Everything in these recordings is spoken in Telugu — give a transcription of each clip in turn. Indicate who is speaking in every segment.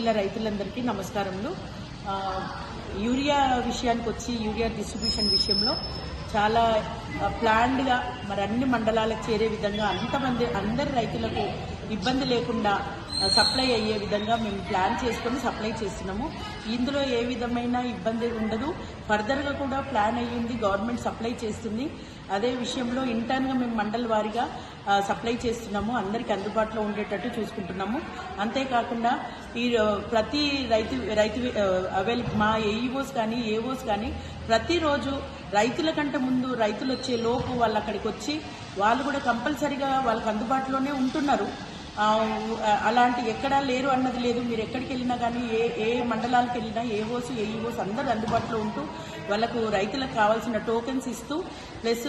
Speaker 1: జిల్లా రైతులందరికీ నమస్కారములు. యూరియా విషయానికి వచ్చి యూరియా డిస్ట్రిబ్యూషన్ విషయంలో చాలా ప్లాన్డ్గా మరి అన్ని మండలాలకు చేరే విధంగా అందరి రైతులకు ఇబ్బంది లేకుండా సప్లై అయ్యే విధంగా మేము ప్లాన్ చేసుకొని సప్లై చేస్తున్నాము. ఇందులో ఏ విధమైన ఇబ్బంది ఉండదు. ఫర్దర్గా కూడా ప్లాన్ అయ్యింది, గవర్నమెంట్ సప్లై చేస్తుంది. అదే విషయంలో ఇంటర్న్గా మేము మండల వారీగా సప్లై చేస్తున్నాము, అందరికీ అందుబాటులో ఉండేటట్టు చూసుకుంటున్నాము. అంతేకాకుండా ఈ ప్రతి రైతు మా ఏఈఓస్ కానీ ఏఓస్ కానీ ప్రతిరోజు రైతుల కంటే ముందు రైతులు వచ్చే లోపు వాళ్ళు అక్కడికి వచ్చి వాళ్ళు కూడా కంపల్సరీగా వాళ్ళకి అందుబాటులోనే ఉంటున్నారు. అలాంటి ఎక్కడా లేరు అన్నది లేదు. మీరు ఎక్కడికి వెళ్ళినా కానీ ఏ మండలాలకు వెళ్ళినా ఏఓస్ ఏఈఓస్ అందరూ అందుబాటులో ఉంటూ వాళ్ళకు రైతులకు కావాల్సిన టోకెన్స్ ఇస్తూ ప్లస్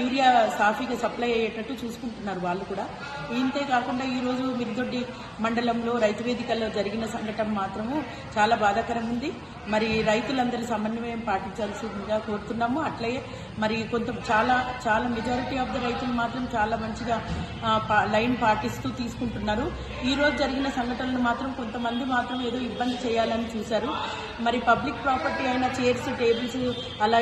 Speaker 1: యూరియా సాఫీగా సప్లై అయ్యేటట్టు చూసుకుంటున్నారు వాళ్ళు కూడా. ఇంతే కాకుండా ఈరోజు మిర్దొడ్డి మండలంలో రైతు వేదికల్లో జరిగిన సంఘటన మాత్రము చాలా బాధాకరం ఉంది. మరి రైతులందరి సమన్వయం పాటించాల్సిందిగా కోరుతున్నాము. అట్లయే మరి చాలా మెజారిటీ ఆఫ్ ద రైతులు మాత్రం చాలా మంచిగా లైన్ పాటిస్తూ తీసుకుంటున్నారు. ఈ రోజు జరిగిన సంఘటనలు మాత్రం కొంతమంది మాత్రం ఏదో ఇబ్బంది చేయాలని చూశారు. మరి పబ్లిక్ ప్రాపర్టీ అయిన చైర్స్ టేబుల్స్ అలా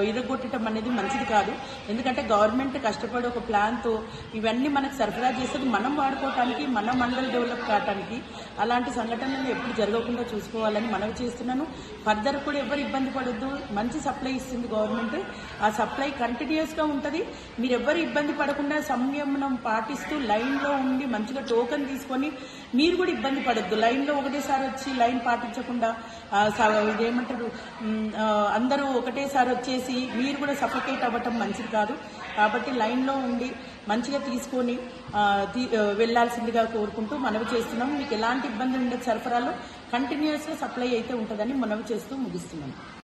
Speaker 1: ఇరగొట్టడం అనేది మంచిది కాదు. ఎందుకంటే గవర్నమెంట్ కష్టపడి ఒక ప్లాన్తో ఇవన్నీ మనకు సరఫరా చేసేది మనం వాడుకోవటానికి, మన మండల్ డెవలప్ కావటానికి. అలాంటి సంఘటనలు ఎప్పుడు జరగకుండా చూసుకోవాలని మనవి చేస్తున్నాను. ఫర్దర్ కూడా ఎవరు ఇబ్బంది పడొద్దు. మంచి సప్లై ఇస్తుంది గవర్నమెంట్. ఆ సప్లై కంటిన్యూస్గా ఉంటుంది. మీరు ఎవరు ఇబ్బంది పడకుండా సంయమనం పాటిస్తూ లైన్లో ఉండి మంచిగా టోకెన్ తీసుకొని మీరు కూడా ఇబ్బంది పడొద్దు. లైన్లో ఒకటేసారి వచ్చి లైన్ పాటించకుండా ఇదేమంటారు అందరూ ఒకటేసారి వచ్చేసి మీరు కూడా సఫోకేట్ అవ్వటం మంచిది కాదు. కాబట్టి లైన్లో ఉండి మంచిగా తీసుకొని వెళ్లాల్సిందిగా కోరుకుంటూ మనవి చేస్తున్నాం. మీకు ఎలాంటి ఇబ్బంది ఉండదు. సరఫరాలో కంటిన్యూస్గా సప్లై అయితే ఉంటుందని మనవి చేస్తూ ముగిస్తున్నాం.